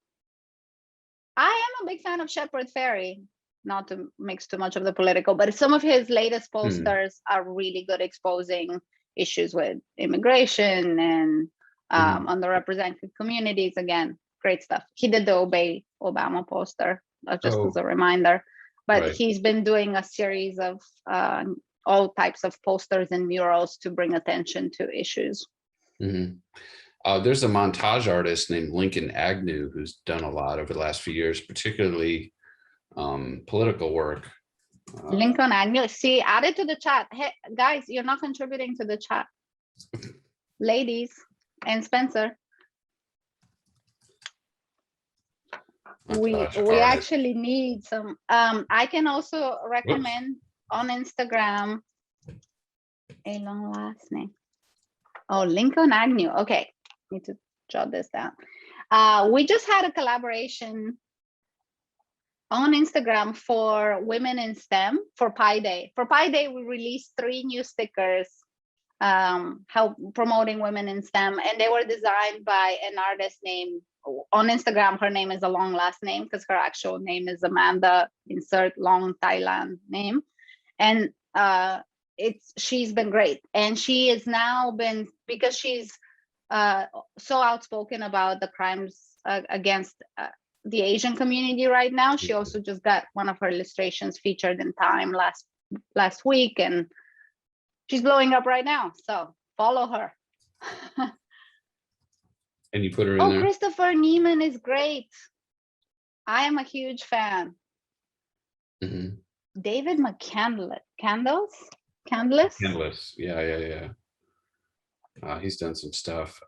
a big fan of Shepard Fairey, not to mix too much of the political, but some of his latest posters are really good, exposing issues with immigration and underrepresented communities. Again, great stuff. He did the Obey Obama poster, just as a reminder. But he's been doing a series of all types of posters and murals to bring attention to issues. There's a montage artist named Lincoln Agnew who's done a lot over the last few years, particularly political work. Lincoln Agnew, see, add it to the chat. Hey, guys, you're not contributing to the chat. Ladies and Spencer. We actually need some. I can also recommend on Instagram a long last name. Oh, Lincoln Agnew. Okay, need to jot this down. We just had a collaboration on Instagram for Women in STEM for Pi Day. For Pi Day, we released 3 new stickers promoting women in STEM, and they were designed by an artist named, on Instagram, her name is a long last name because her actual name is Amanda, insert long Thailand name. And she's been great. And she has now been, because she's so outspoken about the crimes against the Asian community right now. She also just got one of her illustrations featured in Time last week, and she's blowing up right now. So follow her. And you put her in there? Christopher Neiman is great. I am a huge fan. David McCandless. Candless. Yeah. He's done some stuff.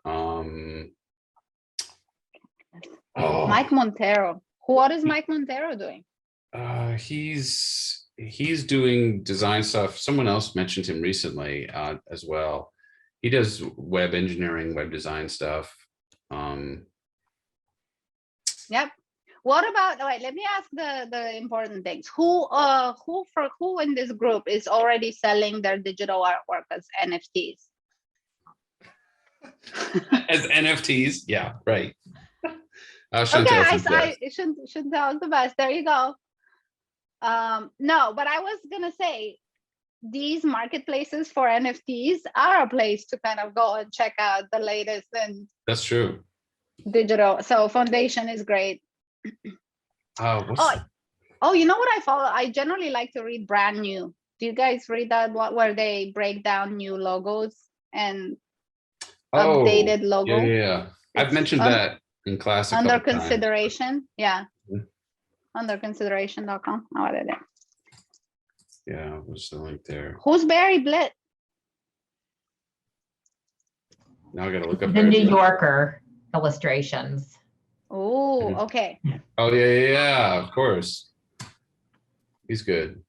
Mike Montero. What is Mike Montero doing? He's doing design stuff. Someone else mentioned him recently as well. He does web engineering, web design stuff. Yep. What about, wait, let me ask the important things. Who in this group is already selling their digital artwork as NFTs? As NFTs, yeah, right. Okay, I should tell the best. There you go. No, but I was gonna say these marketplaces for NFTs are a place to kind of go and check out the latest and that's true. Digital. So Foundation is great. Oh, you know what I follow? I generally like to read Brand New. Do you guys read that? Where they break down new logos and updated logo? Yeah. I've mentioned that in class a under couple consideration. times. Yeah. Under consideration.com. Oh, what is it? Yeah, what's the link there? Who's Barry Blitt? Now I gotta look up the New Yorker illustrations. Oh, okay. Oh yeah, of course. He's good.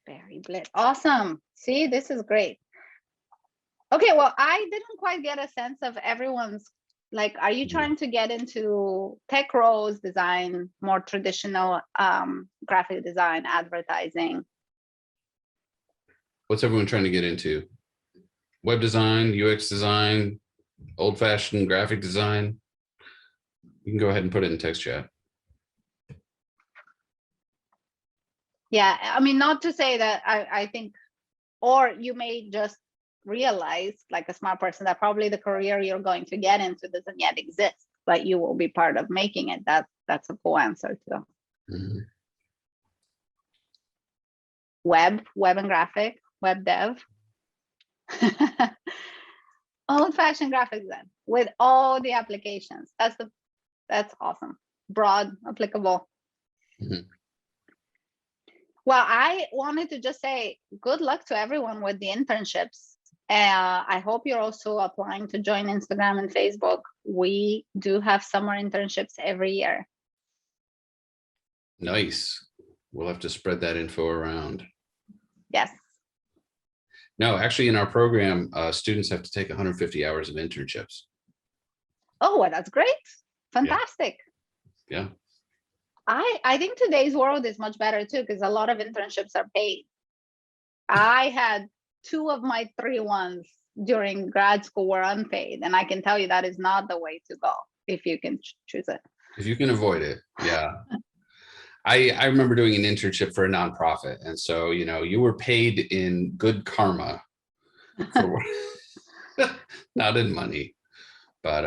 Barry Blitt. Awesome. See, this is great. Okay, well, I didn't quite get a sense of everyone's, like, are you trying to get into tech roles, design, more traditional graphic design, advertising? What's everyone trying to get into? Web design, UX design, old-fashioned graphic design? You can go ahead and put it in text chat. Yeah, I mean, not to say that I think, or you may just realize, like a smart person, that probably the career you're going to get into doesn't yet exist, but you will be part of making it. That's a cool answer too. Mm-hmm. Web and graphic, web dev. Old-fashioned graphic design with all the applications. That's awesome. Broad, applicable. Mm-hmm. Well, I wanted to just say good luck to everyone with the internships. I hope you're also applying to join Instagram and Facebook. We do have summer internships every year. Nice. We'll have to spread that info around. Yes. No, actually in our program, students have to take 150 hours of internships. Oh, well, that's great. Fantastic. Yeah. I think today's world is much better too, because a lot of internships are paid. I had 2 of my 3 ones during grad school were unpaid, and I can tell you that is not the way to go if you can choose it. If you can avoid it, yeah. I remember doing an internship for a nonprofit, and so you were paid in good karma, for not in money, but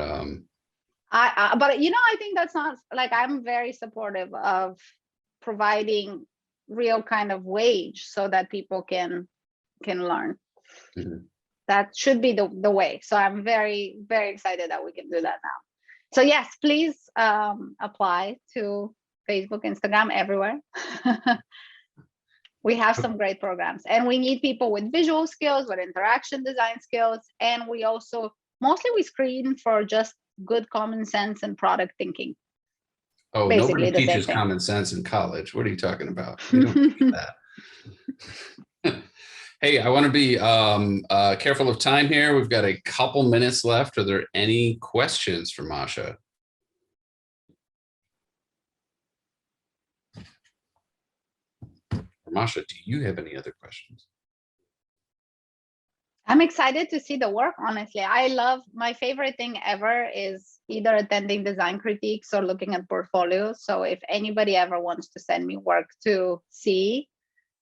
but I think that's not, like, I'm very supportive of providing real kind of wage so that people can learn. Mm-hmm. That should be the way. So I'm very, very excited that we can do that now. So yes, please apply to Facebook, Instagram, everywhere. We have some great programs, and we need people with visual skills, with interaction design skills, and we also mostly we screen for just good common sense and product thinking. Oh, basically nobody teaches thing. common sense in college. What are you talking about? You don't teach that. Hey, I want to be careful of time here. We've got a couple minutes left. Are there any questions for Masha? Masha, do you have any other questions? I'm excited to see the work, honestly. My favorite thing ever is either attending design critiques or looking at portfolios. So if anybody ever wants to send me work to see,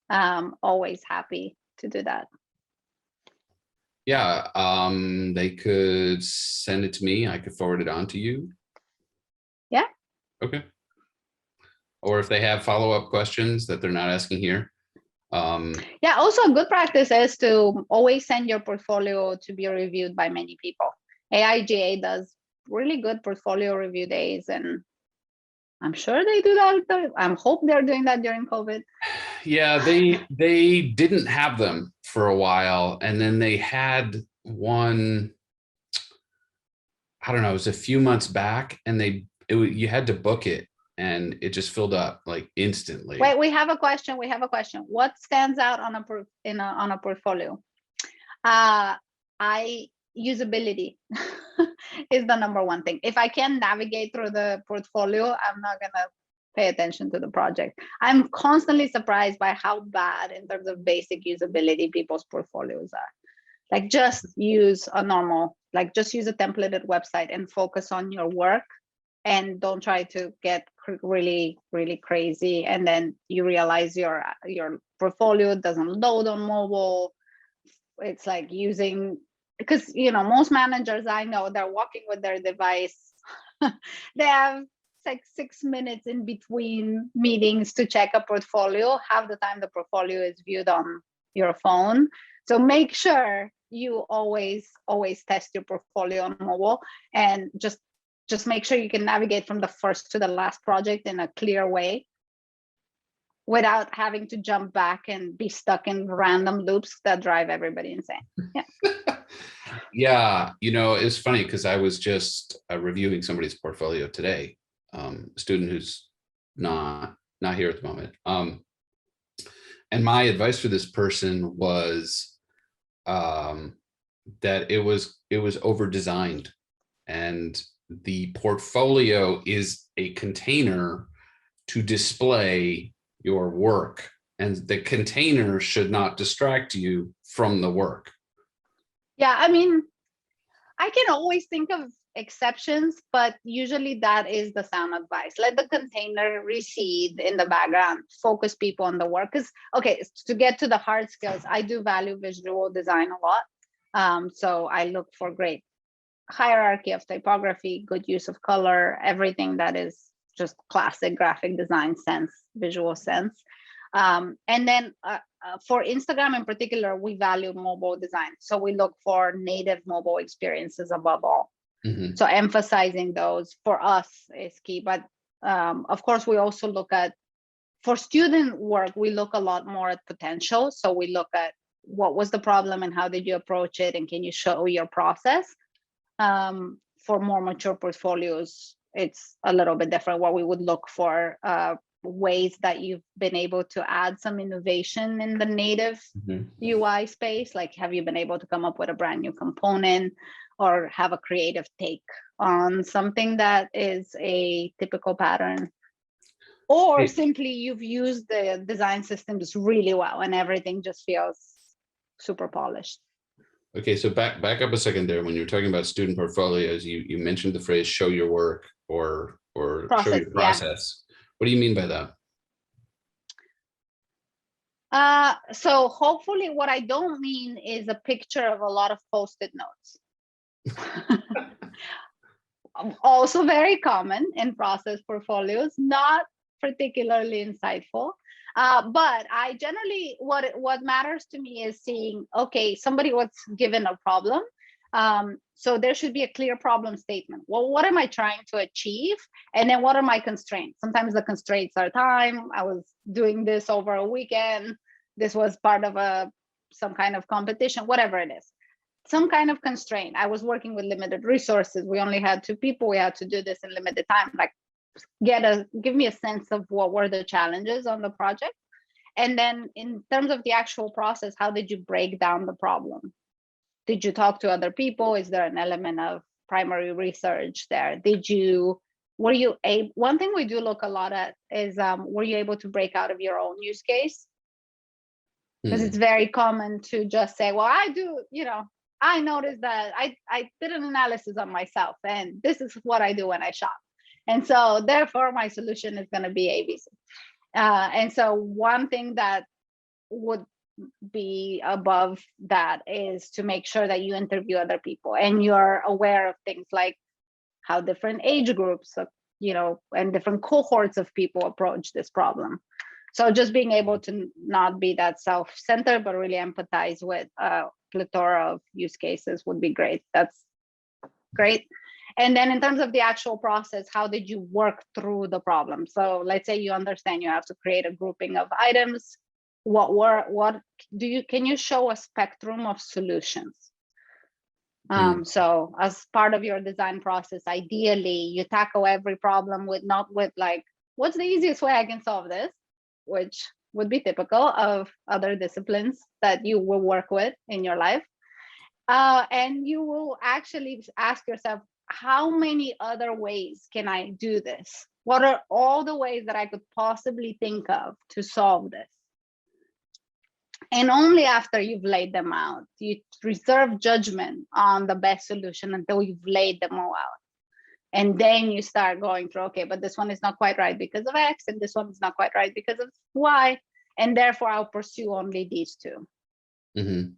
I'm always happy to do that. Yeah, they could send it to me. I could forward it on to you. Yeah. Okay. Or if they have follow-up questions that they're not asking here. Yeah, also a good practice is to always send your portfolio to be reviewed by many people. AIGA does really good portfolio review days, and I'm sure they do that. I hope they're doing that during COVID. Yeah, they didn't have them for a while, and then they had one, I don't know, it was a few months back, and you had to book it and it just filled up like instantly. Wait, we have a question. What stands out on a portfolio? Usability is the number one thing. If I can navigate through the portfolio, I'm not gonna pay attention to the project. I'm constantly surprised by how bad in terms of basic usability people's portfolios are. Like just use a templated website and focus on your work, and don't try to get really, really crazy. And then you realize your portfolio doesn't load on mobile. It's like because most managers I know, they're walking with their device. They have like 6 minutes in between meetings to check a portfolio. Half the time the portfolio is viewed on your phone. So make sure you always test your portfolio on mobile, and just make sure you can navigate from the first to the last project in a clear way without having to jump back and be stuck in random loops that drive everybody insane. Yeah. Yeah, it's funny because I was just reviewing somebody's portfolio today, a student who's not here at the moment. And my advice for this person was that it was over-designed, and the portfolio is a container to display your work, and the container should not distract you from the work. Yeah, I mean, I can always think of exceptions, but usually that is the sound advice. Let the container recede in the background, focus people on the work. Because, okay, to get to the hard skills, I do value visual design a lot. So I look for great hierarchy of typography, good use of color, everything that is just classic graphic design sense, visual sense. And then for Instagram in particular, we value mobile design. So we look for native mobile experiences above all. Mm-hmm. So emphasizing those for us is key. But of course, we also look at, for student work, we look a lot more at potential. So we look at what was the problem and how did you approach it, and can you show your process? For more mature portfolios, it's a little bit different. What we would look for ways that you've been able to add some innovation in the native UI space. Like, have you been able to come up with a brand new component or have a creative take on something that is a typical pattern? Or simply you've used the design systems really well and everything just feels super polished. Okay, so back up a second there. When you're talking about student portfolios, you mentioned the phrase "show your work" or process, "show your process." Yeah. What do you mean by that? So hopefully, what I don't mean is a picture of a lot of Post-it notes. Also very common in process portfolios, not particularly insightful. But I generally, what matters to me is seeing, okay, somebody was given a problem. So there should be a clear problem statement. Well, what am I trying to achieve? And then what are my constraints? Sometimes the constraints are time. I was doing this over a weekend. This was part of some kind of competition, whatever it is. Some kind of constraint. I was working with limited resources. We only had 2 people. We had to do this in limited time. Like, give me a sense of what were the challenges on the project. And then in terms of the actual process, how did you break down the problem? Did you talk to other people? Is there an element of primary research there? One thing we do look a lot at is, were you able to break out of your own use case? Because it's very common to just say, well, I noticed that I did an analysis on myself, and this is what I do when I shop. And so therefore my solution is going to be ABC. And so one thing that would be above that is to make sure that you interview other people and you're aware of things like how different age groups, and different cohorts of people approach this problem. So just being able to not be that self-centered, but really empathize with a plethora of use cases would be great. That's great. And then in terms of the actual process, how did you work through the problem? So let's say you understand you have to create a grouping of items. Can you show a spectrum of solutions? So as part of your design process, ideally you tackle every problem not with like what's the easiest way I can solve this, which would be typical of other disciplines that you will work with in your life. And you will actually ask yourself, how many other ways can I do this? What are all the ways that I could possibly think of to solve this? And only after you've laid them out, you reserve judgment on the best solution until you've laid them all out. And then you start going through, okay, but this one is not quite right because of X, and this one is not quite right because of Y. And therefore I'll pursue only these two. Mm-hmm.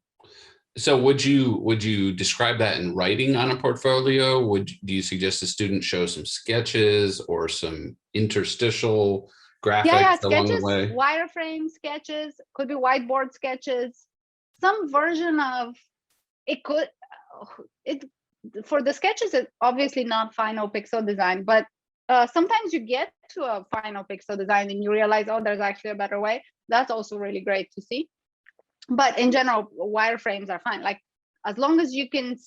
So would you describe that in writing on a portfolio? Do you suggest a student show some sketches or some interstitial graphics along the way? Wireframe sketches, could be whiteboard sketches, some version of it. For the sketches, it's obviously not final pixel design, but sometimes you get to a final pixel design and you realize, oh, there's actually a better way. That's also really great to see. But in general, wireframes are fine. Like, as long as you can,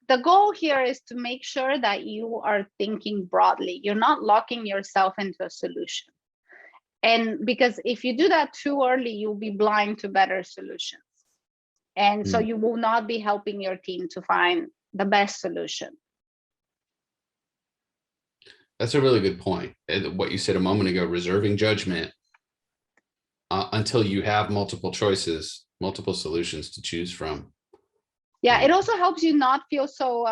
the goal here is to make sure that you are thinking broadly. You're not locking yourself into a solution. And because if you do that too early, you'll be blind to better solutions. And so you will not be helping your team to find the best solution. That's a really good point. What you said a moment ago, reserving judgment until you have multiple choices, multiple solutions to choose from. Yeah, it also helps you not feel so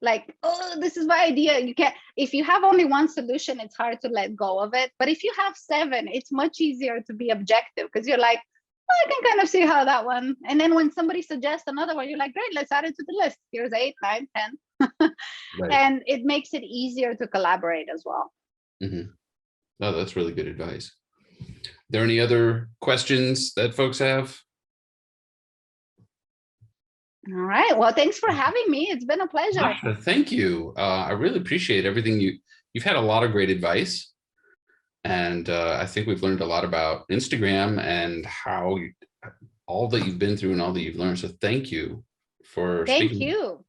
like, oh, this is my idea. You can't, if you have only one solution, it's hard to let go of it. But if you have 7, it's much easier to be objective, because you're like, well, I can kind of see how that one. And then when somebody suggests another one, you're like, great, let's add it to the list. Here's 8, 9, 10. Right. And it makes it easier to collaborate as well. Mm-hmm. Oh, that's really good advice. Are there any other questions that folks have? All right. Well, thanks for having me. It's been a pleasure. Masha, thank you. I really appreciate everything you've had a lot of great advice. And I think we've learned a lot about Instagram and how all that you've been through and all that you've learned. So thank you for speaking. Thank you.